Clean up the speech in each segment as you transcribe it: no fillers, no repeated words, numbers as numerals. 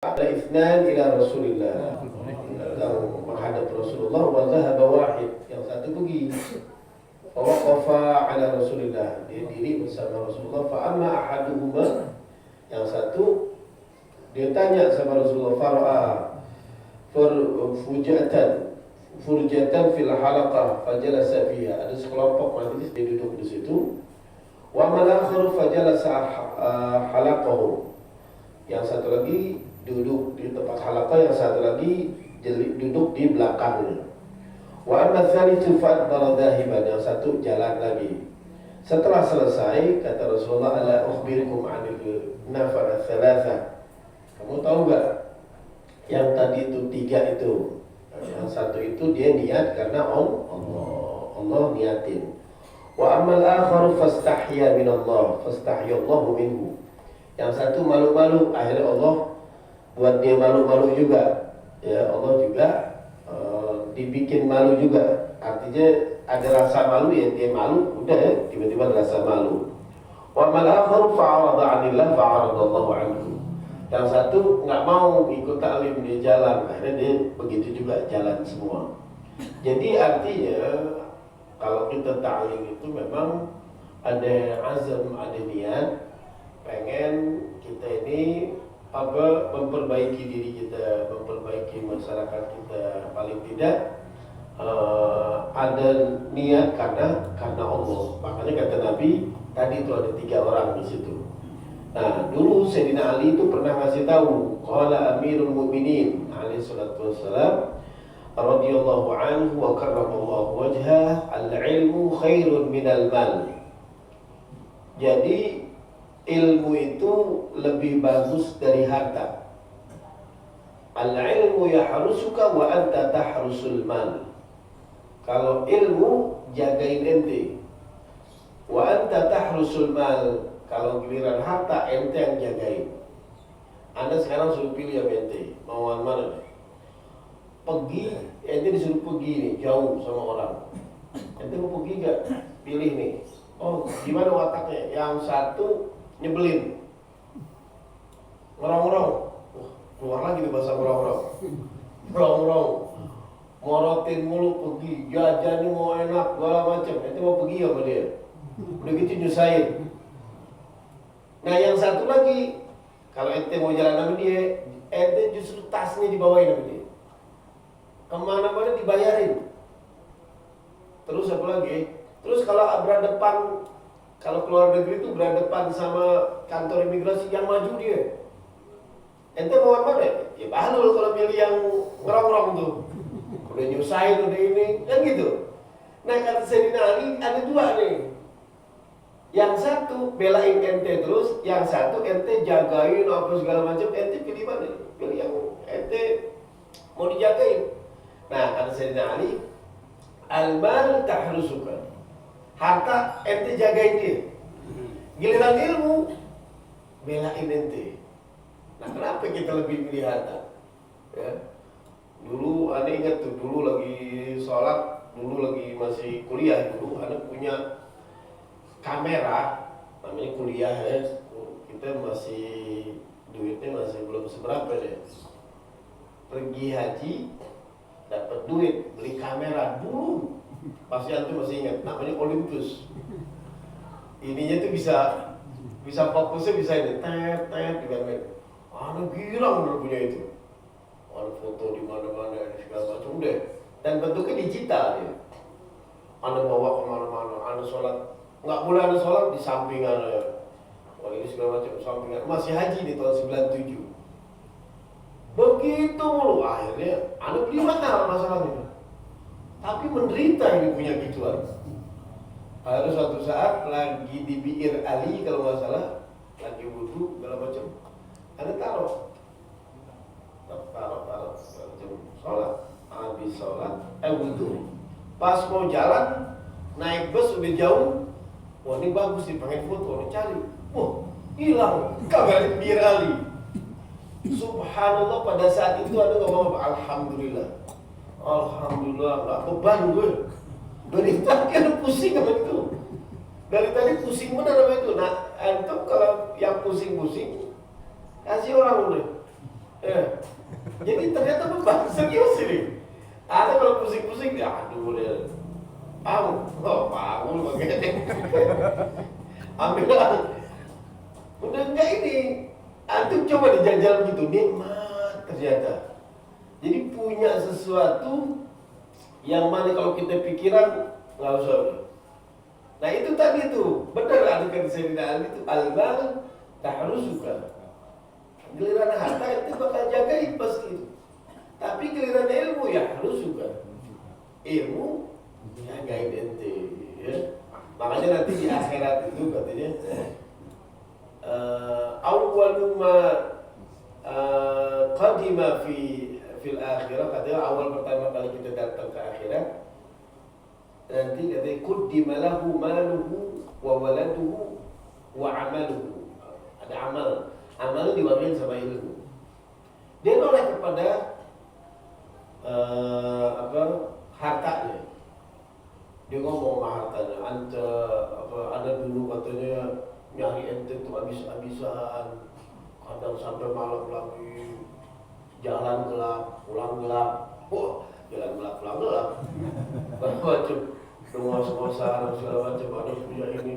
ada itsnan ila Rasulillah, menghadap Rasulullah, wa dhahaba wahid, yang satu pergi. Waqafa ala Rasulillah, dia diri bersama Rasulullah. Fa amma ahaduhuma, yang satu dia tanya sama Rasulullah, fara'a furjatan fil halaqah fajalasa fiha, ada sekelompok majlis dia duduk di situ. Wa mal akhar fajalasa halaqahu, yang satu lagi duduk di tempat halaqah, yang satu lagi duduk di belakangnya. Wa amma tsalitsu fa'adbara dhahiban, yang satu jalan lagi. Setelah selesai, kata Rasulullah, ala ukhbirukum 'anil nafar ats-tsalatsa, kamu tahu gak yang tadi itu tiga itu? Yang satu itu dia niat karena Allah niatin. Wa ammal akharu fastahya min Allah fastahya Allahu minhu, yang satu malu-malu, akhirnya Allah buat dia malu-malu juga. Ya, Allah juga dibikin malu juga. Artinya ada rasa malu, ya dia malu, udah ya, tiba-tiba ada rasa malu. Wa mal akharu fa'arada 'anillah fa'aradallahu 'anhu, yang satu nggak mau ikut taklim, dia jalan, akhirnya dia begitu juga jalan semua. Jadi artinya kalau kita taklim itu memang ada azam, ada niat, pengen kita ini memperbaiki diri kita, memperbaiki masyarakat kita, paling tidak ada niat karena Allah. Makanya kata Nabi tadi itu ada 3 orang di situ. Nah, dulu Sayyidina Ali itu pernah ngasih tahu, qala Amirul Mukminin alaihi salatu wassalam radhiyallahu anhu wa karramallahu wajhah, al-ilmu khairun minal mal. Jadi ilmu itu lebih bagus dari harta. Al-ilmu yahrusuka wa anta tahrusul mal. Kalau ilmu jagain ente, wa anta tahrusul mal. Kalau giliran harta ente yang jagain. Anda sekarang suruh pilih ya ente, mau mana? Pergi, ente disuruh pergi nih, jauh sama orang. Ente mau pergi gak? Pilih nih. Oh, gimana wataknya? Yang satu nyebelin, ngerong-ngerong, keluar lagi nih bahasa ngerong-ngerong, ngerong-ngerong, morotin mulu, pergi, jajan mau enak, segala macam. Ente mau pergi sama dia, udah gitu nyusahin. Nah yang satu lagi, kalau ente mau jalan sama dia, ente justru tasnya dibawain sama dia, kemana-mana dibayarin. Terus apa lagi? Terus kalau berhadapan, kalau keluar negeri itu berhadapan sama kantor imigrasi, yang maju dia. Ente mau mana? Ya bahlul kalau pilih yang ngerong-ngerong tuh. Udah nyusahin, udah ini, kan gitu. Nah kata Sayyidina Ali, ada 2 nih. Yang satu belain ente terus, yang satu ente jagain apa segala macam. Ente pilih mana? Pilih yang ente mau dijagain. Nah kata Sayyidina Ali, al-mal tahrusuka, harta ente jagain dia. Giliran ilmu belain ente. Nah kenapa kita lebih pilih harta? Ya. Dulu ane ingat tuh, dulu lagi sholat, dulu lagi masih kuliah, dulu ane punya kamera, namanya kuliah ya, kita masih duitnya masih belum seberapa deh. Pergi haji dapat duit beli kamera dulu, pasti antum masih ingat, namanya Olympus. Ininya tuh bisa fokusnya bisa ini tet di kamera. Anak gila bener punya itu. Ada foto di mana-mana segala macam deh. Dan bentuknya digital ya. Anda bawa kemana-mana, Anda sholat, nggak boleh Anda sholat di samping Anda. Wah ini segala macam sampingan. Masih haji di tahun 97. Begitu mulu, akhirnya Anda beli mahal masalahnya. Tapi menderita ini punya gituan. Ada suatu saat lagi di Bi'ir Ali kalau nggak salah, lagi wudhu segala macam, Anda taruh sholat, habis sholat, wudhu. Pas mau jalan, naik bus udah jauh, wah ini bagus nih, pengen foto, nih cari, wah hilang, kamera Bi'ir Ali. Subhanallah, pada saat itu ada ngomong alhamdulillah, alhamdulillah, nggak beban gue. Dari tadi ada pusing sama itu, dari tadi pusing benar sama itu. Nah, antum kalau yang pusing-pusing kasih orang udah, musik ya, aduh dia. Bangun pakai. Ambil lah. Udah enggak ini. Antum coba dijajal gitu, nikmat ternyata. Jadi punya sesuatu yang mana kalau kita pikiran nggak usah. Nah itu tadi tuh, benar ada kata Sayyidina Ali itu al-mal tahrusuka. Giliran harta itu bakal jagain pasti itu. Tapi giliran ilmu ya harus juga. Ilmu jagain ente ya. Makanya nanti di akhirat itu katanya awwalu ma qadima fil akhirah, katanya awal pertama kali kita datang ke akhirat nanti katanya qaddima lahu maluhu wa waladuhu wa amaluhu. Ada amal diwakilin sama ilmu. Dia noleh kepada hartanya. Dia ngomong sama hartanya, ada dulu katanya nyari ente tuh habis-habisan, kadang sampai malam lagi, jalan gelap, pulang gelap. Jalan gelap, pulang gelap. Macam ngos-ngosan segala macam, ada punya ini,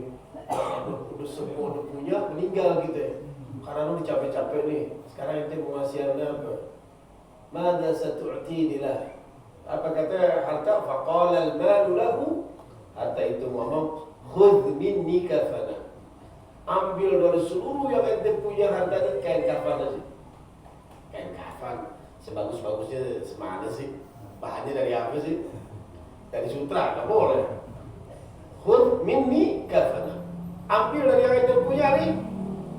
udah semua udah punya, meninggal gitu ya. Karena lu capek-capek nih, sekarang ente mau ngasih apa? Mada satu'tini lah. Apa kata harta? Faqala al-malu lahu. Harta itu ngomong, khudh minni kafana. Ambil dari seluruh yang ente punya harta ini kain kafan aja. Kain kafan sebagus-bagusnya semana sih? Bahannya dari apa sih? Dari sutra, nggak boleh. Khudh minni kafana. Ambil dari yang ente punya nih,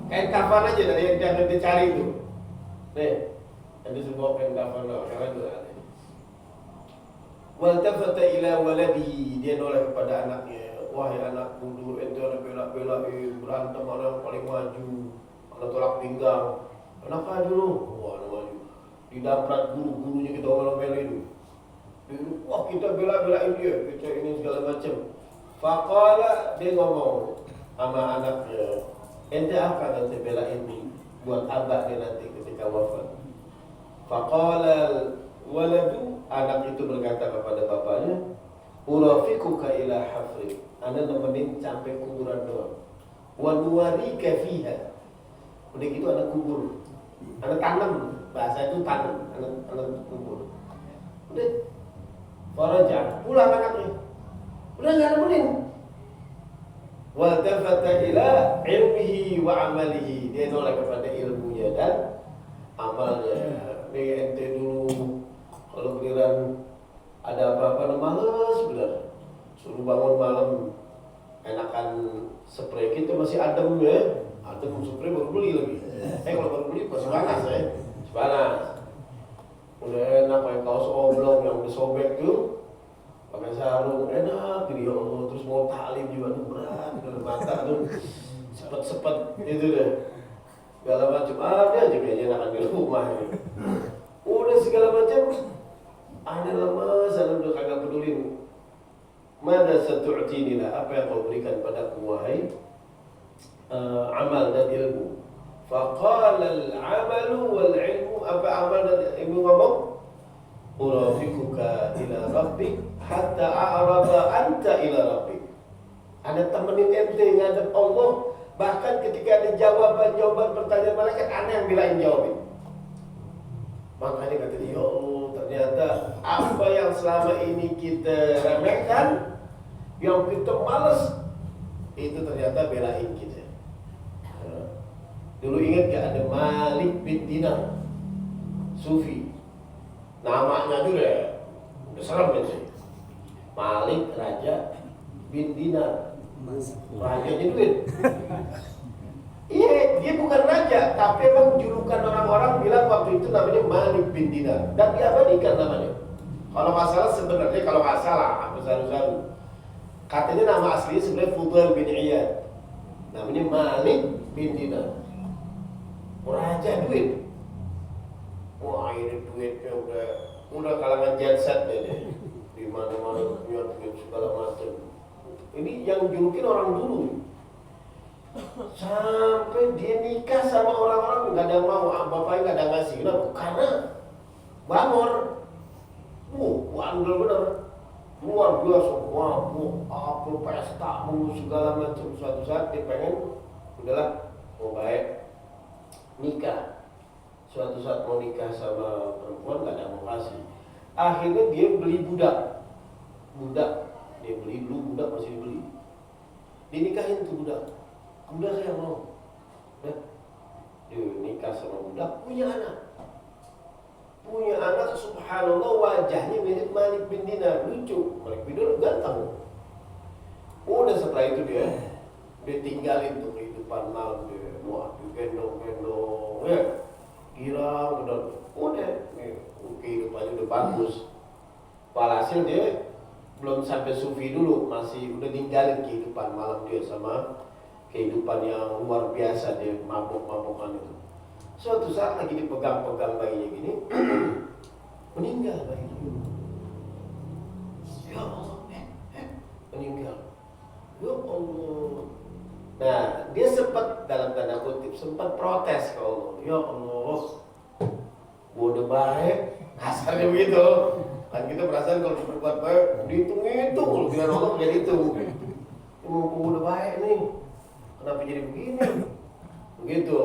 kain kafan aja dari yang ente cari itu. Nih, ente semua kain kafan loh, karena itu ada. Waltafata ila waladihi, dia noleh kepada anaknya. Wahai anakku, dulu ente ada bela-bela berantem, mana yang paling maju, mana tolak pinggang. Kenapa dulu? Wah, maju. Didamprat guru-gurunya kita bela-belain. Wah, kita bela-belain dia, kita ini segala macam. Faqala, dia ngomong sama anaknya, ente apa nanti belain ini buat abah dia nanti ketika wafat. Faqala waladu, anak itu berkata kepada bapaknya, urafiquka ila hafri, anda nemenin sampai kuburan doang. Wa nuwarika fiha, udah gitu anak kubur, anak tanam, bahasa itu tanam, anak kubur. Udah, faraja, pulang anaknya, udah nggak nemenin. Wa tafata ila ilmihi wa amalihi, dia nolak kepada ilmunya dan amalnya. Nih ente dulu kalau giliran ada apa-apa males benar, suruh bangun malam, enakan spray kita masih adem ya, adem spray baru beli lagi. Kalau baru beli masih panas ya, panas. Udah enak pakai kaos oblong yang disobek tuh, pakai sarung enak, jadi ya Allah. Terus mau taklim juga tuh berat, dari mata tuh sepet-sepet itu deh, segala macam ada aja kayaknya enakan di rumah ini. Udah segala macam. Ana lemas, ana udah kagak peduli. Mada satu'tini lah, apa yang kau berikan padaku wahai amal dan ilmu. Faqala al-amalu wal ilmu, apa amal dan ilmu ngomong? Urafiquka ila rabbik hatta a'rada anta ila rabbik. Ana temenin ente ngadep Allah, bahkan ketika ada jawaban pertanyaan malaikat, ana yang bilain jawabin. Makanya kata dia, ya Allah, ternyata apa yang selama ini kita remehkan, yang kita malas, itu ternyata belain kita. Dulu ingat gak ada Malik bin Dinar, Sufi, namanya juga udah serem ya sih. Malik Raja bin Dinar, rajanya duit. Iya, dia bukan raja, tapi emang julukan orang-orang bilang waktu itu namanya Malik bin Dinar dan diabadikan namanya. Kalau nggak salah sebenarnya, kalau nggak salah, aku saru-saru, katanya nama aslinya sebenarnya Fudail bin Iyad, namanya Malik bin Dinar. Raja duit. Wah, ini duitnya udah kalangan jansat deh. Di mana-mana punya duit segala macam. Ini yang julukin orang dulu. Sampai dia nikah sama orang-orang nggak ada yang mau, bapaknya nggak ada ngasih. Kenapa? Karena bangor, bandel bener. luar biasa, mabuk, apa pesta, segala macam. Suatu saat dia pengen, udahlah, mau baik, nikah. Suatu saat mau nikah sama perempuan, gak ada mau kasih. Akhirnya dia beli budak, dia beli dulu, budak masih dibeli. Dinikahin tuh budak saya mau. Dia nikah sama budak, punya anak, subhanallah, wajahnya mirip Malik bin Dinar, lucu. Malik bin Dinar ganteng. Udah setelah itu dia tinggalin tuh kehidupan malam dia, wah digendong-gendong, ya, girang, udah kehidupannya udah bagus. Walhasil dia belum sampai sufi dulu, masih udah tinggalin kehidupan malam dia sama kehidupan yang luar biasa, dia mabuk-mabukan itu. Suatu saat lagi dipegang-pegang bayinya gini, meninggal bayinya. Ya Allah, meninggal. Ya Allah. Nah, dia sempat dalam tanda kutip sempat protes ke Allah. Ya Allah, gua udah baik, kasarnya begitu. Kan kita perasaan kalau berbuat baik, dihitung-hitung, kalau bilang Allah jadi itu. Gua udah baik nih, kenapa jadi begini? Begitu.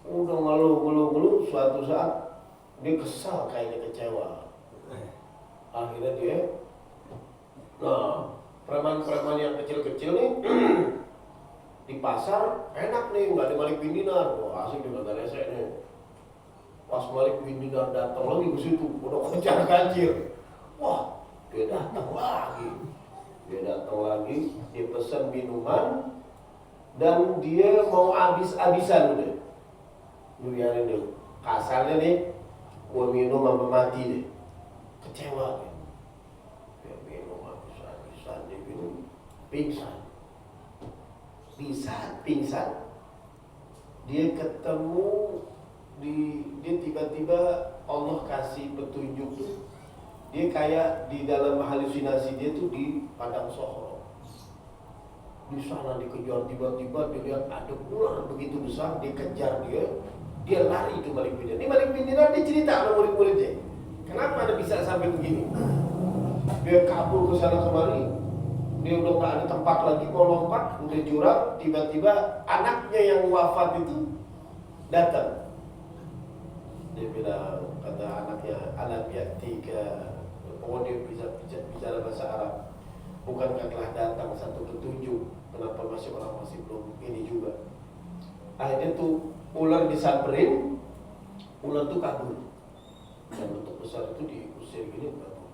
Udah ngeluh, suatu saat dia kesal, kayaknya kecewa. Akhirnya dia, preman-preman yang kecil-kecil nih di pasar enak nih, nggak ada Malik bin Dinar, wah asik juga nggak resek nih. Pas Malik bin Dinar datang lagi ke situ, udah kejar-kacir, wah dia datang lagi, dia pesan minuman dan dia mau habis-habisan udah. Biarin deh, kasarnya nih, gua minum sampai mati deh, kecewa deh. Dia minum habis-habisan, dia minum, pingsan. Di saat pingsan, dia ketemu dia tiba-tiba Allah kasih petunjuk tuh. Dia kayak di dalam halusinasi dia tuh di padang Sohro. Di sana dikejar, tiba-tiba dia lihat ada ular begitu besar, dikejar dia lari ke Malik bin Dinar. Ini Malik bin Dinar dia cerita sama murid-muridnya, kenapa ada bisa sampai begini? Dia kabur ke sana kemari, dia udah gak ada tempat lagi mau lompat, udah jurang, tiba-tiba anaknya yang wafat itu datang. Dia bilang, kata anaknya, alam ya'tika, pokoknya dia bisa bicara bahasa Arab, bukankah telah datang satu petunjuk, kenapa orang masih belum ini juga? Akhirnya tuh ular disamperin, ular tuh kabur, dan bentuk besar itu diusir gini kabur.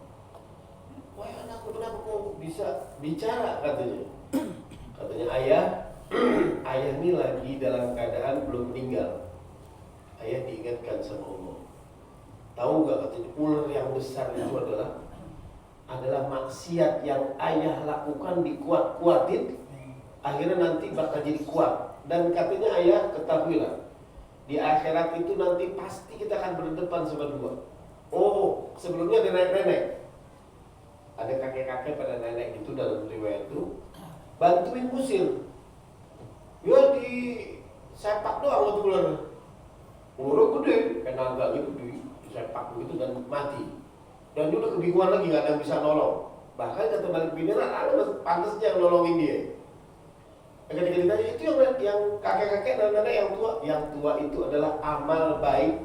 Wah anakku, kenapa kok bisa bicara, katanya ayah ini lagi dalam keadaan belum meninggal. Ayah diingatkan sama Allah. Tahu gak, katanya, ular yang besar itu adalah maksiat yang ayah lakukan, dikuat-kuatin, akhirnya nanti bakal jadi kuat. Dan katanya ayah, ketahuilah, di akhirat itu nanti pasti kita akan berdepan sama dua. Oh, sebelumnya ada nenek-nenek, ada kakek-kakek pada nenek itu dalam riwayat itu bantuin musir. Ya di sepak doang waktu ular. Ular gede, kayak naga gitu, di sepak begitu dan mati. Dan dia udah kebingungan lagi, gak ada yang bisa nolong. Bahkan kata Malik bin Dinar, ada pantasnya yang nolongin dia. Ketika ditanya, itu yang kakek-kakek dan nenek yang tua itu adalah amal baik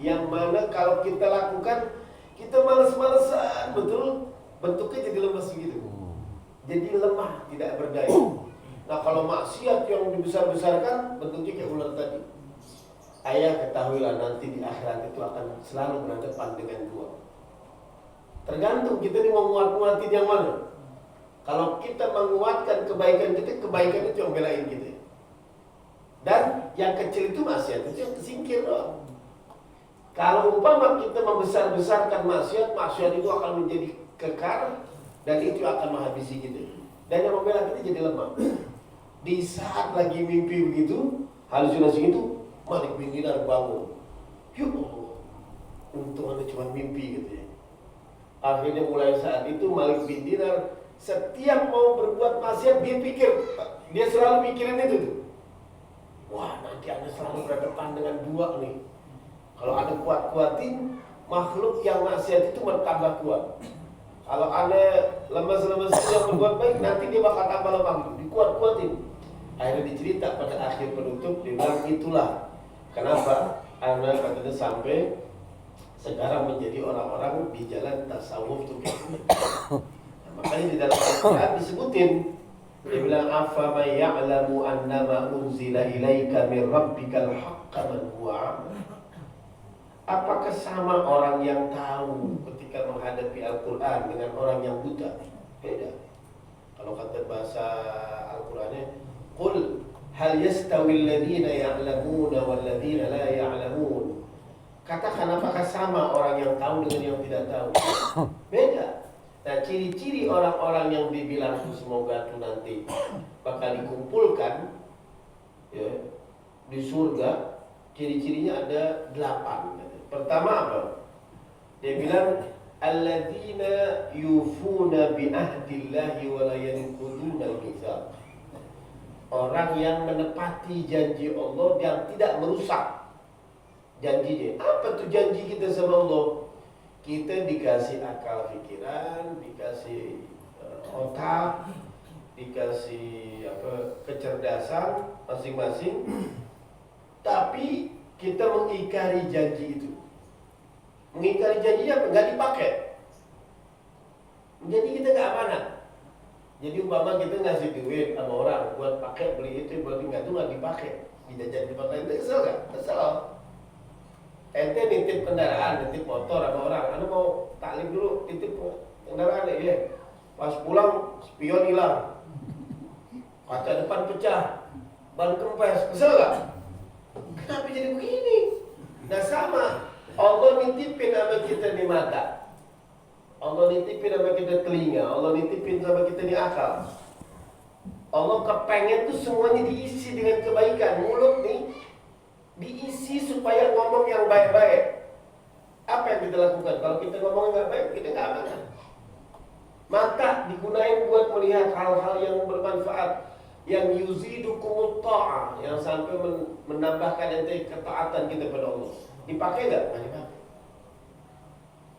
yang mana kalau kita lakukan kita males-malesan, betul, bentuknya jadi lemes gitu, jadi lemah, tidak berdaya. Nah kalau maksiat yang dibesar-besarkan, bentuknya kayak ular tadi. Ayah ketahuilah nanti di akhirat itu akan selalu berhadapan dengan dua. Tergantung kita ini mau nguat-nguatin yang mana. Kalau kita menguatkan kebaikan kita, kebaikan itu yang belain kita. Dan yang kecil itu maksiat, itu yang tersingkir doang. Kalau umpama kita membesar-besarkan maksiat itu akan menjadi kekar dan itu akan menghabisi kita. Dan yang membela kita jadi lemah. Di saat lagi mimpi begitu, halusinasi itu, Malik bin Dinar bangun. Ya Allah, untung ada cuma mimpi gitu ya. Akhirnya mulai saat itu Malik bin Dinar setiap mau berbuat maksiat dia selalu mikirin itu tuh. Wah nanti Anda selalu berhadapan dengan dua nih. Kalau ada kuat-kuatin, makhluk yang maksiat itu bertambah kuat. Kalau ada lemes-lemes yang berbuat baik, nanti dia bakal tambah lemah, dikuat-kuatin. Akhirnya dicerita pada akhir penutup, dia bilang itulah kenapa Anda katanya sampai sekarang menjadi orang-orang di jalan tasawuf tuh. Nah, makanya di dalam Al-Quran disebutin, dia bilang afa may ya'lamu annama unzila ilaika min rabbikal haqqan man huwa. Apakah sama orang yang tahu ketika menghadapi Al-Quran dengan orang yang buta? Beda. Kalau kata bahasa Al-Qurannya, qul hal yastawi alladhina ya'lamuna wal ladhina la ya'lamun. Katakan apakah sama orang yang tahu dengan yang tidak tahu? Beda. Nah, ciri-ciri orang-orang yang dibilang semoga itu nanti bakal dikumpulkan ya, di surga, ciri-cirinya ada 8. Pertama apa? Dia bilang alladzina yufuna bi ahdillahi wa la yanquduna al-mitsaq. Orang yang menepati janji Allah yang tidak merusak janjinya. Apa tuh janji kita sama Allah? Kita dikasih akal pikiran, dikasih otak, dikasih kecerdasan masing-masing, tapi kita mengingkari janji itu. Mengingkari janjinya apa? Nggak dipakai. Jadi kita nggak amanah. Jadi umpama kita ngasih duit sama orang buat pakai beli itu, buat nggak dipakai. Tidak jadi dipakai, itu kesel nggak? Kesel. Ente nitip kendaraan, nitip motor sama orang, anu mau taklim dulu, nitip kendaraan ya. Pas pulang spion hilang, kaca depan pecah, ban kempes, kesel nggak? Kenapa jadi begini? Nah sama, Allah nitipin sama kita di mata, Allah nitipin sama kita telinga, Allah nitipin sama kita di akal. Allah kepengen tuh semuanya diisi dengan kebaikan. Mulut nih diisi supaya ngomong yang baik-baik. Apa yang kita lakukan? Kalau kita ngomong yang baik, kita nggak aman. Mata digunain buat melihat hal-hal yang bermanfaat, yang yuzidukumut ta'ah, yang sampai menambahkan ente ketaatan kita pada Allah. Dipakai nggak? Nggak dipakai.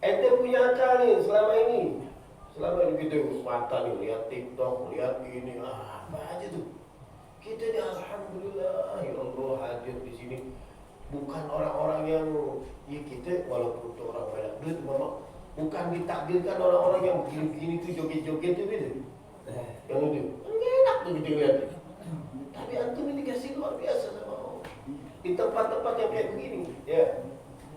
Ente punya akal nih selama ini kita mata nih lihat TikTok, lihat ini, apa aja tuh. Kita ini alhamdulillah ya Allah hadir di sini bukan orang-orang yang ya kita walaupun itu orang banyak duit mama, bukan ditakdirkan orang-orang yang begini-begini tuh joget-joget tuh gitu. Yang itu enak tuh gitu lihat. Tapi antum ini dikasih luar biasa sama Allah. Di tempat-tempat yang kayak begini ya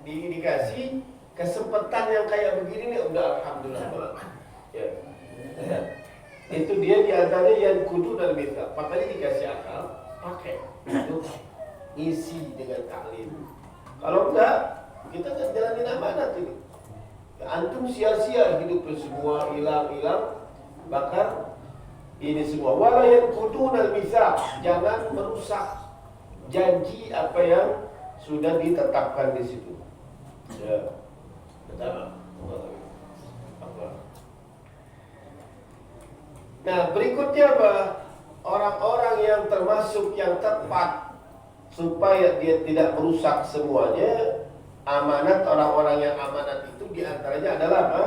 dikasih kesempatan yang kayak begini nih udah alhamdulillah banget. Ya. Itu dia diantaranya yang kudu dan minta. Makanya dikasih akal, pakai itu isi dengan taklim. Kalau enggak, kita kan jalanin amanat ini. Ya, antum sia-sia hidup semua hilang-hilang, bahkan ini semua. Wala yang kudu dan bisa, jangan merusak janji apa yang sudah ditetapkan di situ. Ya, pertama. Nah berikutnya apa? Orang-orang yang termasuk yang tepat supaya dia tidak merusak semuanya. Amanat, orang-orang yang amanat itu diantaranya adalah apa?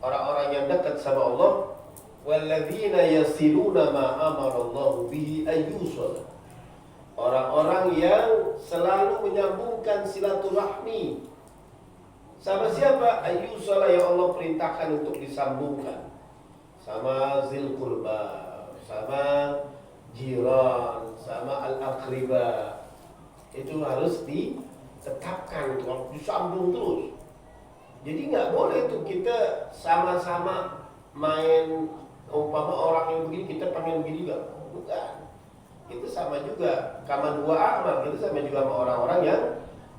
Orang-orang yang dekat sama Allah. Walladzina yasiluna ma amarallahu bihi ayyusala. Orang-orang yang selalu menyambungkan silaturahmi. Sama siapa? Ayyusala yang Allah perintahkan untuk disambungkan. Sama zil qurba, sama jiran, sama al-aqriba. Itu harus ditetapkan, itu harus disambung terus. Jadi nggak boleh tuh kita sama-sama main umpama orang yang begini kita pengen begini nggak, bukan. Itu sama juga kama dua amal, itu sama juga sama orang-orang yang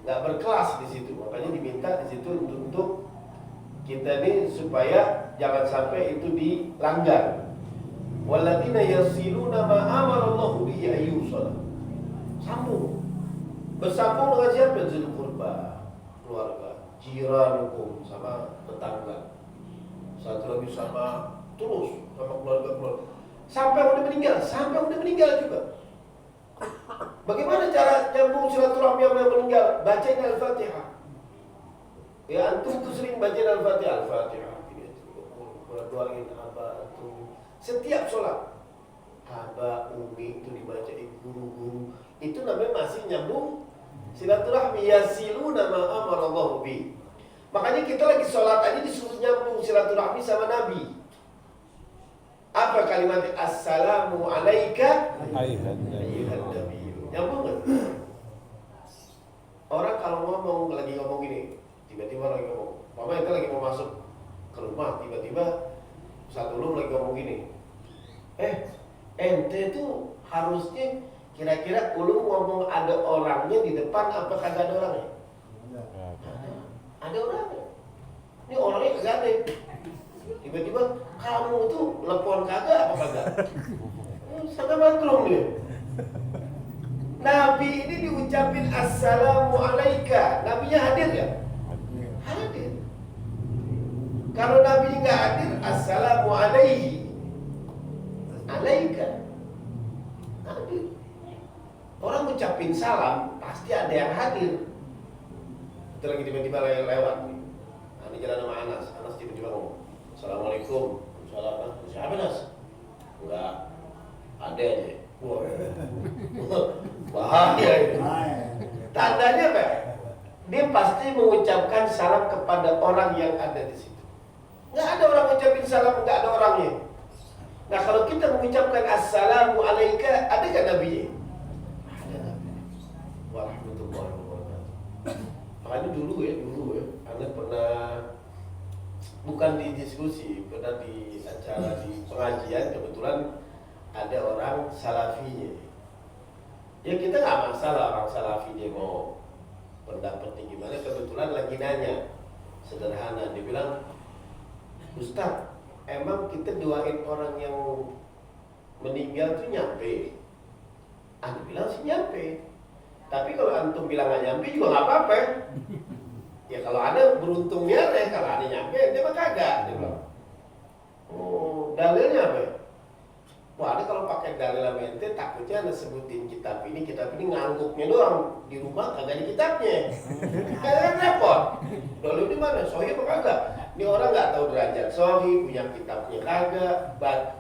nggak berkelas di situ. Makanya diminta di situ untuk kita ini supaya jangan sampai itu dilanggar. Walladzina yasiluna ma amarallahu bihi ayyusala. Sambung. Bersambung dengan siapa? Zul qurba, keluarga, jiranukum, sama tetangga. Satu lagi sama terus sama keluarga-keluarga. Sampai udah meninggal juga. Bagaimana cara nyambung silaturahmi sama yang meninggal? Bacain Al-Fatihah. Ya antum tuh sering baca Al-Fatihah, Al-Fatihah. doain abah antum. Setiap sholat abah, umi itu dibacain guru-guru. Itu namanya masih nyambung silaturahmi. Yasiluna ma amarallahu bi. Makanya kita lagi sholat aja disuruh nyambung silaturahmi sama Nabi. Apa kalimat assalamu alaika ayyuhan nabi? Nyambung kan? Orang kalau ngomong lagi ngomong gini, tiba-tiba lagi ngomong, mama itu lagi mau masuk ke rumah, tiba-tiba satu ulum lagi ngomong gini, ente tuh harusnya kira-kira ulum ngomong ada orangnya di depan apa kagak ada orangnya? Ada orangnya. Ini orangnya kagak ada. Tiba-tiba kamu tuh telepon kagak apa kagak? Sangat maklum dia. Nabi ini diucapin assalamu alaika. Nabinya hadir ya? Hadir. Kalau Nabi nggak hadir, assalamu alaihi. Alaika. Hadir. Orang ucapin salam pasti ada yang hadir. Itu lagi tiba-tiba lewat nih. Nah, ini jalan sama Anas. Anas tiba-tiba ngomong, assalamualaikum. Salam. Siapa Anas? Enggak. Ada aja. Wah. Bahaya itu. Tandanya apa? Dia pasti mengucapkan salam kepada orang yang ada di situ. Nggak ada orang ucapin salam, nggak ada orangnya. Nah kalau kita mengucapkan assalamu alaika, ada nggak nabinya? Ada. Warahmatullahi wabarakatuh. Makanya dulu ya, Anda pernah bukan di diskusi, pernah di acara di pengajian, kebetulan ada orang salafinya. Ya kita nggak masalah orang salafi dia mau pendapatnya gimana. Kebetulan lagi nanya sederhana, dia bilang, Ustaz, emang kita doain orang yang meninggal tuh nyampe? Anda bilang sih nyampe. Tapi kalau antum bilang nggak nyampe juga nggak apa-apa. Ya kalau ada beruntungnya deh, kalau ada nyampe dia mah kagak. Dia bilang, oh dalilnya apa? Wah, ada kalau pakai dalil mente takutnya Anda sebutin kitab ini ngangguknya doang, di rumah kagak di kitabnya. Kagak repot. Dalil di mana? Sahih apa kagak? Ini orang nggak tahu derajat sahih, punya kitabnya kagak.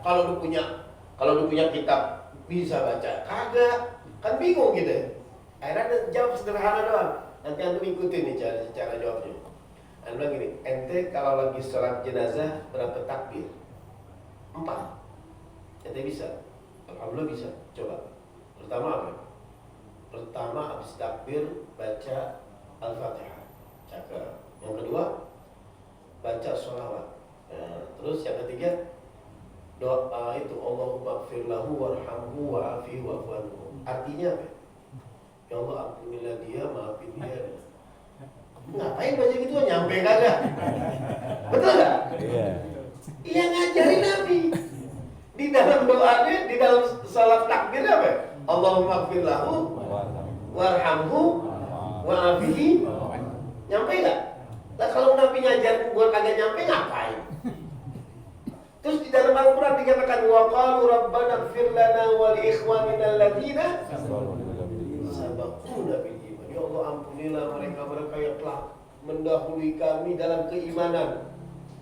Kalau lu punya kitab bisa baca kagak, kan bingung gitu. Akhirnya Anda jawab sederhana doang. Nanti Anda ikutin nih cara jawabnya. Anda bilang gini, ente kalau lagi sholat jenazah berapa takbir? 4. Ente bisa? Alhamdulillah bisa. Coba. Pertama apa? Pertama habis takbir baca Al-Fatihah. Cakep. Yang kedua baca sholawat. Terus yang ketiga doa itu Allahumma gfir lahu warhamhu wa'afihi wa'fu anhu. Artinya apa? Ya Allah ampunilah dia, maafin dia. Ngapain baca gitu? Nyampe kagak? Betul gak? Iya ngajarin Nabi. Di dalam doanya, di dalam salat takbir apa? Allahumma gfir lahu warhamhu wa'afihi. Nyampe gak? Nah kalau Nabi ngajarin gua kagak nyampe ngapain? Terus di dalam Al-Quran dikatakan wa qalu rabbana ighfir lana wa li ikhwanina alladziina sabaquna bil iman. Ya Allah ampunilah mereka yang telah mendahului kami dalam keimanan.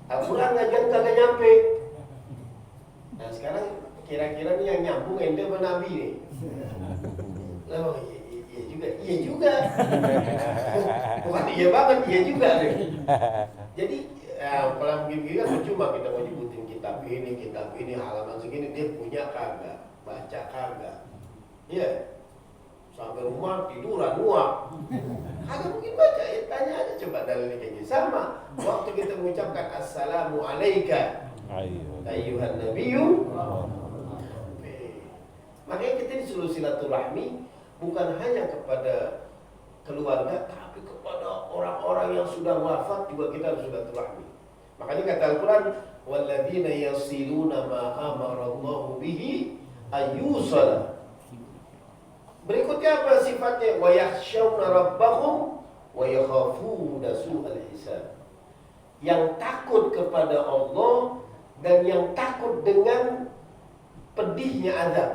Al-Quran ngajarin kagak nyampe. Nah sekarang kira-kira nih yang nyambung ente sama Nabi nih. Oh iya juga. Bukan iya banget, iya juga deh. Jadi kalau begini kan percuma kita mau nyebutin kitab ini halaman segini dia punya kagak, baca kagak. Iya. Sampai rumah tiduran muak. Kagak mungkin baca, ya tanya aja coba dalilnya kayak gini. Sama waktu kita mengucapkan assalamu alaika ayyuhan nabiyyu. Makanya kita disuruh silaturahmi bukan hanya kepada keluarga, tapi kepada orang-orang yang sudah wafat juga kita harus silaturahmi. Makanya kata Al-Quran, walladzina yasiluna ma amarallahu bihi ayyusala. Berikutnya apa sifatnya? Wa yakhshawna rabbahum wa yakhafuna su'al hisab. Yang takut kepada Allah dan yang takut dengan pedihnya azab.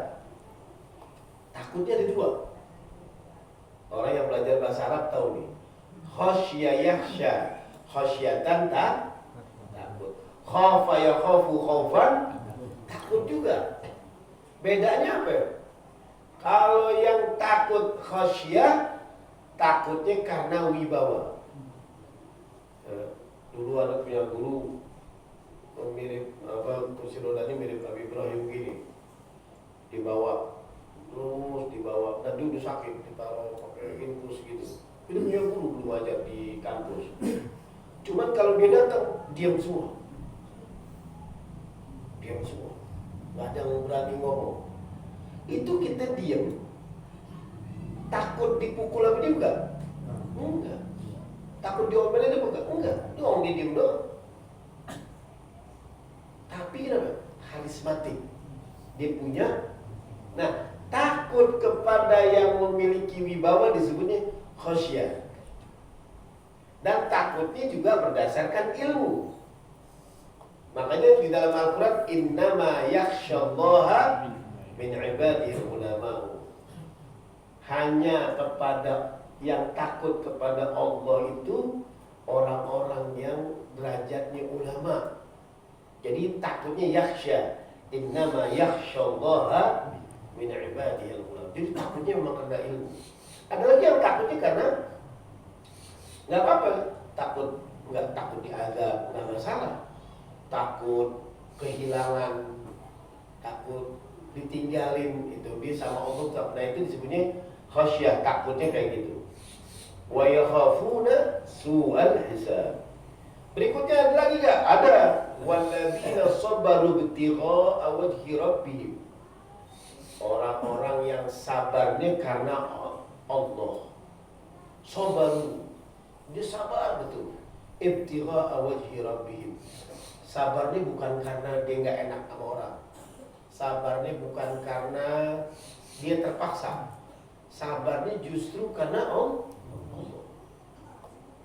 Takutnya ada dua. Orang yang belajar bahasa Arab tahu nih. Khasya yakhsha, khasyatan takut. Khafa yakhafu khaufan, takut juga. Bedanya apa? Kalau yang takut khasyah, takutnya karena wibawa. Dulu anak punya guru mirip kursi rodanya mirip Abi Ibrahim gini, dibawa dan dia udah sakit, ditaruh pakai infus gitu. Itu punya guru belum ajar di kampus. Cuman kalau dia datang diam semua, nggak ada yang berani ngomong. Itu kita diam, takut dipukul apa dia enggak? Enggak. Takut diomelin dia enggak? Dia orang dia diam doang. Tapi kenapa? Karismatik. Dia punya. Nah, takut kepada yang memiliki wibawa disebutnya khasyah. Dan takutnya juga berdasarkan ilmu. Makanya di dalam Al-Quran, innama yakhsyallaha min ibadihil ulama. Hanya kepada yang takut kepada Allah itu orang-orang yang derajatnya ulama. Jadi takutnya yakhsya, innama yakhsyallaha min ibadihil ulama. Jadi takutnya memang karena ilmu. Ada lagi yang takutnya karena nggak apa-apa, nggak takut diazab, nggak masalah. Takut kehilangan, takut ditinggalin, itu dia sama Allah. Nah itu disebutnya khasyah, takutnya kayak gitu. Wa yakhafuna su'al hisab. Berikutnya ada lagi gak? Ada. Walladzina sabaru ibtigha'a wajhi rabbihim. Orang-orang yang sabarnya karena Allah. Sabaru, dia sabar betul. Ibtigha'a wajhi rabbihim. Sabarnya bukan karena dia nggak enak sama orang. Sabarnya bukan karena dia terpaksa. Sabarnya justru karena Allah.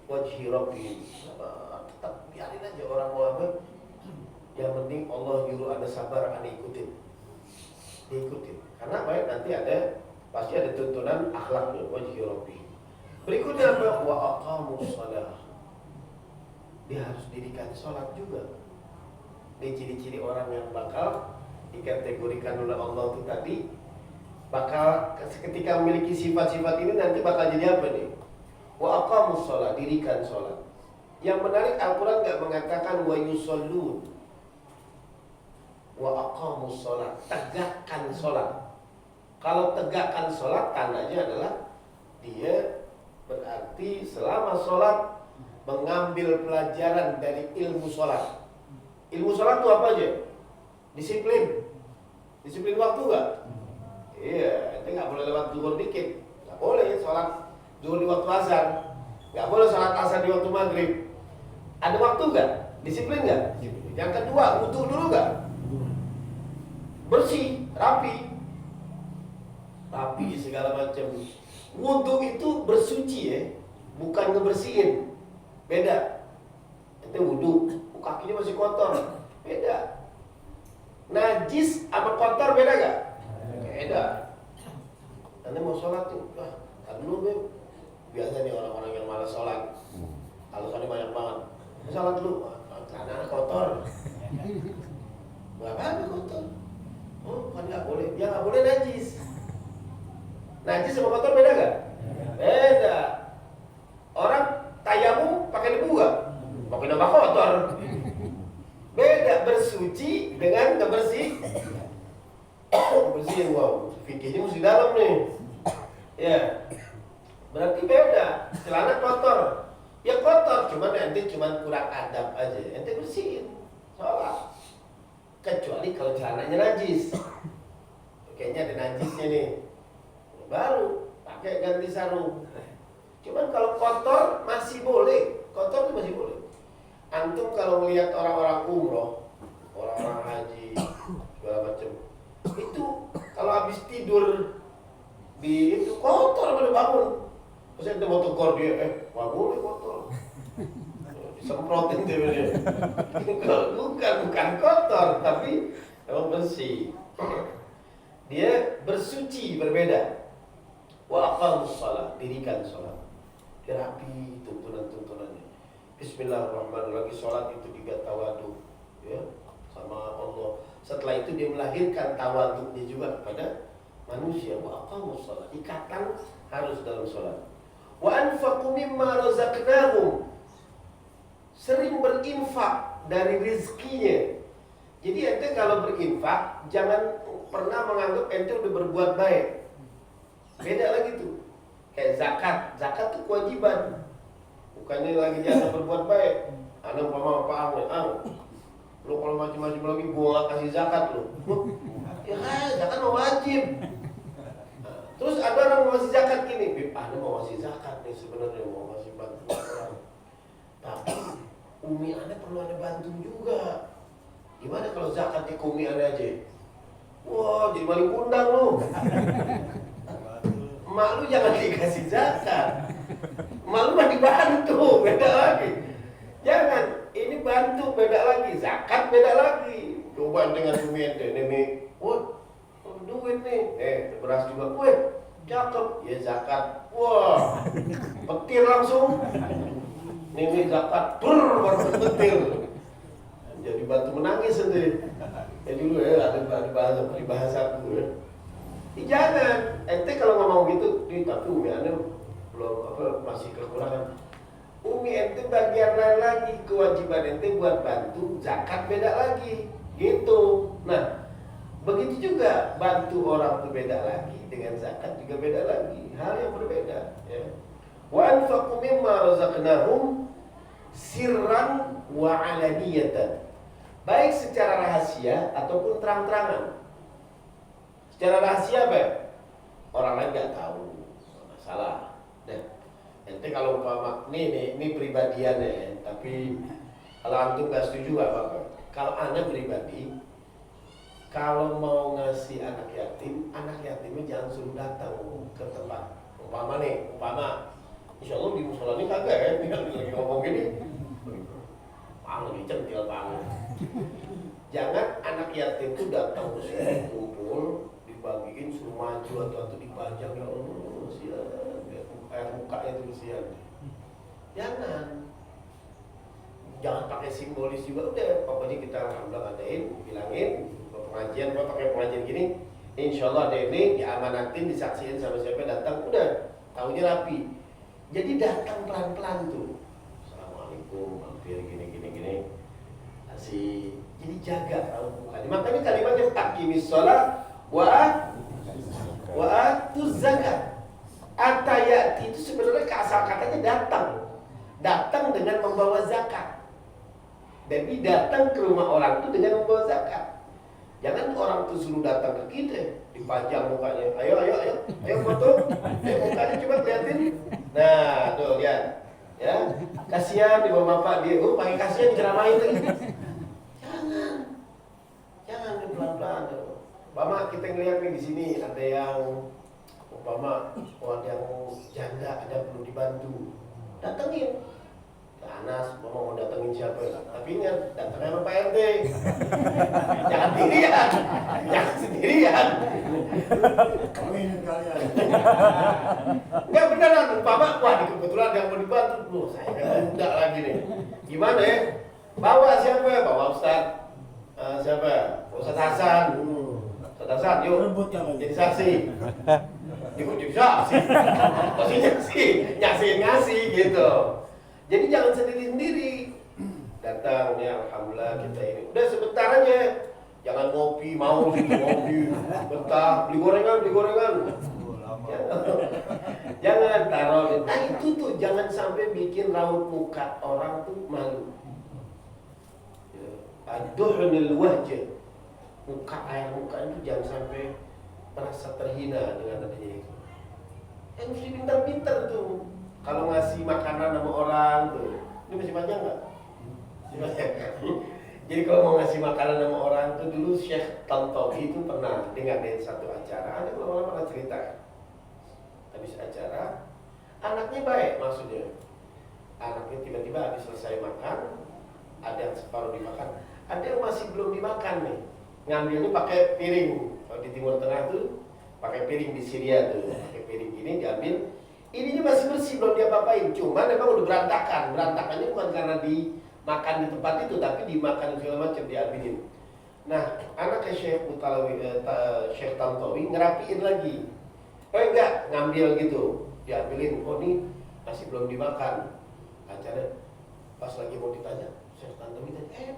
Wajhi rabbihim. Sabar. Tetap biarin aja orang Muhammad. Yang penting Allah nyuruh ada sabar, ada ikutin. Diikutin. Karena baik nanti pasti ada tuntunan akhlaknya. Wajhi rabbihim. Berikutnya apa? Wa aqamus shalah. Dia harus dirikan sholat juga. Ini ciri-ciri orang yang bakal dikategorikan oleh Allah itu tadi, bakal ketika memiliki sifat-sifat ini nanti bakal jadi apa nih? Wa aqamus shalah, dirikan sholat. Yang menarik, Al-Quran gak mengatakan wa yusallun. Wa aqamus shalah, tegakkan sholat. Kalau tegakkan sholat, tandanya adalah dia berarti selama sholat mengambil pelajaran dari ilmu sholat. Ilmu sholat itu apa aja? Disiplin waktu gak? Iya, itu gak boleh lewat zuhur dikit. Gak boleh sholat zuhur di waktu asar. Gak boleh sholat asar di waktu maghrib. Ada waktu gak? Disiplin gak? Yang kedua, wudu dulu gak? Bersih, rapi segala macam. Wudu itu bersuci ya, bukan ngebersihin. Beda. Itu wudu, kakinya masih kotor. Beda. Najis sama kotor beda gak? Beda. Nanti mau sholat tuh, kan dulu Beb. Biasa nih orang-orang yang malas sholat, alasannya banyak banget. Sholat dulu, karena kotor. Gak apa-apa kotor. Oh kan gak boleh, ya gak boleh najis. Najis sama kotor beda gak? Beda. Orang tayamum pakai debu gak? Pakai nambah kotor. Beda bersuci dengan kebersih. Bersih, wow. Fikihnya mesti dalam nih. Ya. Berarti beda. Celana kotor. Ya kotor, cuman ente kurang adab aja. Ente bersihin. Sholat. Kecuali kalau celananya najis. Kayaknya ada najisnya nih. Baru pakai ganti sarung. Cuman kalau kotor masih boleh. Kotor itu masih boleh. Antum kalau melihat orang-orang umroh, orang-orang haji, segala macam, itu kalau habis tidur di itu kotor pada bangun. Terus ente mau tegur dia, wah boleh kotor. Disemprotin dia. Bukan kotor, tapi memang bersih. Dia bersuci, berbeda. Wa aqamus shalah, dirikan sholat. Dia rapi tuntunan-tuntunannya. Bismillahirrahmanirrahim. Sholat itu juga tawadu. ya, sama Allah. Setelah itu dia melahirkan tawaduknya juga kepada manusia. Wa aqamus shalah, ikatan harus dalam sholat. Wa anfaqu mimma razaqnahum, sering berinfak dari rizkinya. Jadi ente kalau berinfak jangan pernah menganggap ente udah berbuat baik. Beda lagi tuh. Kayak zakat tuh kewajiban. Bukannya lagi jangan berbuat baik. Anak umpama lu kalau macam-macam lagi gua gak kasih zakat lu. Ya zakat mah wajib. Terus ada orang mau ngasih zakat gini, Bib, mau ngasih zakat nih sebenarnya, mau ngasih bantuan orang. Tapi umi anda perlu ada bantu juga. Gimana kalau zakatnya ke umi anda aja? Wah, jadi maling kundang lu. Emak lu jangan dikasih zakat. Emak lu mah dibantu, beda lagi. Jangan, ini bantu beda lagi, zakat beda lagi. Coba dengan umi ente, nih, wah, duit nih, beras juga, weh, cakep, ya zakat, wah, petir langsung, nih zakat, baru petir, jadi batu menangis sendiri. Ya dulu ya ada bahasa aku ya. Jangan, ente kalau ngomong gitu, tapi umi anda belum masih kekurangan. Umi ente bagian lain lagi, kewajiban ente buat bantu, zakat beda lagi, gitu. Nah. Begitu juga bantu orang itu beda lagi, dengan zakat juga beda lagi, hal yang berbeda. Ya. Wa anfaqu mimma razaqnahum sirran wa alaniyatan, baik secara rahasia ataupun terang-terangan. Secara rahasia apa? Orang lain nggak tahu, masalah. Nah, ente kalau umpama ini pribadiannya, tapi kalau antum nggak setuju nggak apa-apa. Kalau anda pribadi, kalau mau ngasih anak yatimnya jangan suruh datang ke tempat. Umpama, insya Allah di musola ini kagak ya, lagi ngomong gini, lagi centil banget. Jangan anak yatim itu datang ke sini kumpul, dibagiin suruh maju atau dipajang, ya Allah, sian, mukanya itu sian. Jangan pakai simbolis juga, udah pokoknya kita alhamdulillah adain, bilangin pengajian, pakai pengajian gini, insya Allah ada ini diamanatin, disaksiin sama siapa datang, udah tahunya rapi. Jadi datang pelan-pelan tuh, assalamualaikum, mampir gini, kasih. Jadi jaga raut muka. Makanya kalimatnya taqimis shalah wa atuz zakat. Atayati itu sebenarnya asal katanya datang dengan membawa zakat. Jadi datang ke rumah orang itu dengan membawa zakat. Jangan orang itu suruh datang ke kita, dipajang mukanya. Ayo foto. Mukanya coba liatin. Nah, tuh lihat. Ya, kasihan di bawah bapak dia. Pakai kasihan diceramahin lagi. Jangan pelan-pelan. Umpama kita ngeliat nih di sini ada yang ada yang janda, ada perlu dibantu. Datengin. Anas mau datengin siapa ya? Tapi ingat, datangnya sama Pak RT. Jangan sendirian. Enggak beneran, Bapak, wah kebetulan yang mau dibantu. Loh, saya kan muda lagi nih. Gimana ya? Bawa siapa ya? Bawa Ustaz. Siapa? Ustaz Hasan. Ustaz Hasan, yuk jadi saksi. Jadi saksi. Maksudnya ngasih gitu. Jadi jangan sendiri-sendiri. Datang ya, alhamdulillah kita ini. Udah sebentar aja. Jangan ngopi, betah, beli gorengan. Jangan taruh. Nah itu tuh jangan sampai bikin raut muka orang tuh malu. Aduhunil wajah. Air muka itu jangan sampai merasa terhina dengan adanya itu. Mesti pintar-pintar tuh. Kalau ngasih makanan sama orang tuh, ini masih panjang nggak? Jadi kalau mau ngasih makanan sama orang tuh, dulu Syekh Tantowi itu pernah dengar dari satu acara, ada lama-lama cerita. Habis acara, anaknya baik maksudnya. Anaknya tiba-tiba habis selesai makan, ada yang separuh dimakan, ada yang masih belum dimakan nih. Ngambilnya pakai piring. Kalau di Timur Tengah tuh pakai piring, di Syria tuh pakai piring gini diambil. Ininya masih bersih, belum diapa-apain. Cuma memang udah berantakan. Berantakannya bukan karena makan di tempat itu, tapi dimakan segala macam, diambilin. Nah, anaknya Syekh Tantowi ngerapiin lagi. Oh enggak, ngambil gitu, diambilin. Oh ini masih belum dimakan. Acaranya pas lagi mau ditanya, Syekh Tantowi tanya,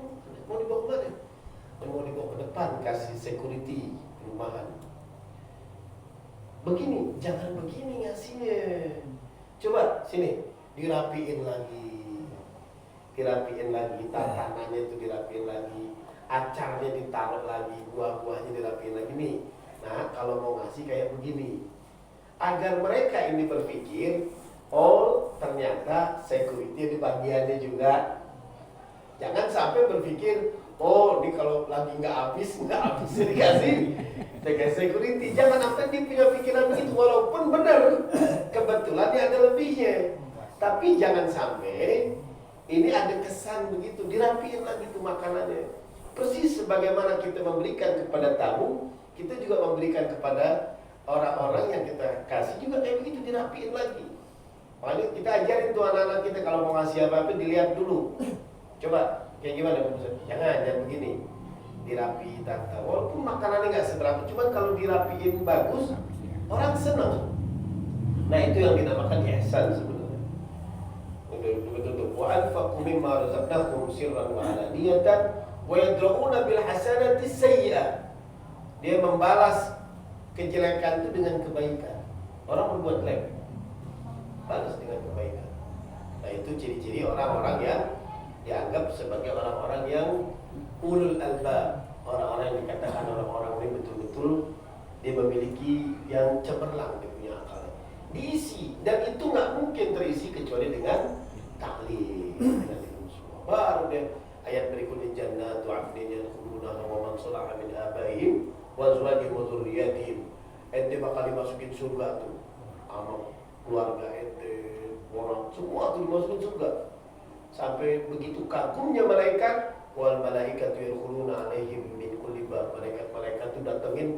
mau dibawa kemana? Mau dibawa ke depan, kasih security rumahan. Begini, jangan begini ngasihnya. Coba sini, dirapiin lagi, tatanannya itu dirapiin lagi, acarnya ditaruh lagi, buah-buahnya dirapiin lagi nih. Nah, kalau mau ngasih kayak begini, agar mereka ini berpikir, oh ternyata security di bagiannya juga. Jangan sampai berpikir, oh ini kalau lagi nggak habis dikasih security. Jangan sampai dia punya pikiran begitu, walaupun benar kebetulan dia ada lebihnya. Tapi jangan sampai ini ada kesan begitu, dirapiin lagi tuh makanannya. Persis sebagaimana kita memberikan kepada tamu, kita juga memberikan kepada orang-orang yang kita kasih juga kayak begitu, dirapiin lagi. Makanya kita ajarin tuh anak-anak kita kalau mau ngasih apa-apa dilihat dulu. Coba kayak gimana Pak Ustaz? Jangan begini. Dirapi tata. Walaupun makanannya nggak seberapa, cuman kalau dirapiin bagus, orang senang. Nah itu yang dinamakan ihsan sebenarnya. Betul-betul. Wa anfaqu mimma razaqnakum sirran wa alaniyatan wa yadra'una bil hasanati sayyi'ah. Dia membalas kejelekan itu dengan kebaikan. Orang berbuat jelek, balas dengan kebaikan. Nah itu ciri-ciri orang-orang yang dianggap sebagai orang-orang yang ulul albab, orang-orang yang dikatakan orang-orang ini betul-betul dia memiliki yang cemerlang, dia punya akal, diisi, dan itu nggak mungkin terisi kecuali dengan taklid, dengan itu semua. Baru dia ayat berikutnya jannatu 'adnin yadkhulunaha wa man salaha min abaihim wa azwajihim wa dzurriyyatihim. Ente bakal dimasukin surga tuh, sama keluarga ente, orang semua tuh dimasukin surga. Sampai begitu kagumnya malaikat, wal malaikatu yadkhuluna alaihim min kulli bab. Malaikat-malaikat itu datengin,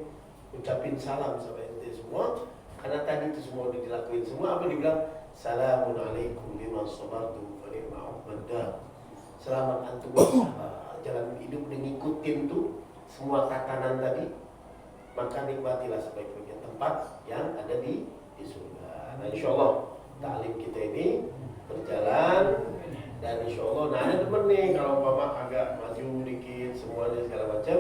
ucapin salam sama ente semua, karena tadi itu semua udah dilakuin semua. Apa dibilang? Salamun alaikum bima sabartum fa ni'ma 'uqbad. Selamat antum bersabar, jalan hidup dan ngikutin tuh semua tatanan tadi, maka nikmatilah sebaik-baiknya tempat yang ada di surga. Nah insyaallah ta'lim kita ini berjalan. Dan insya Allah, nah ada temen nih kalau Bapak agak maju dikit semuanya segala macam,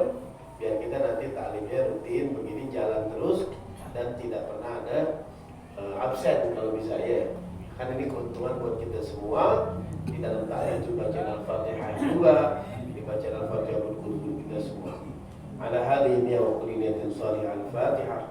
biar kita nanti taklimnya rutin begini jalan terus dan tidak pernah ada absen kalau bisa ya. Karena ini keuntungan buat kita semua. Di dalam taklim itu baca Al-Fatihah juga, dibaca Al-Fatihah buat guru-guru kita semua. Ala hadhihi wa kulli niyatin salihah Al-Fatihah.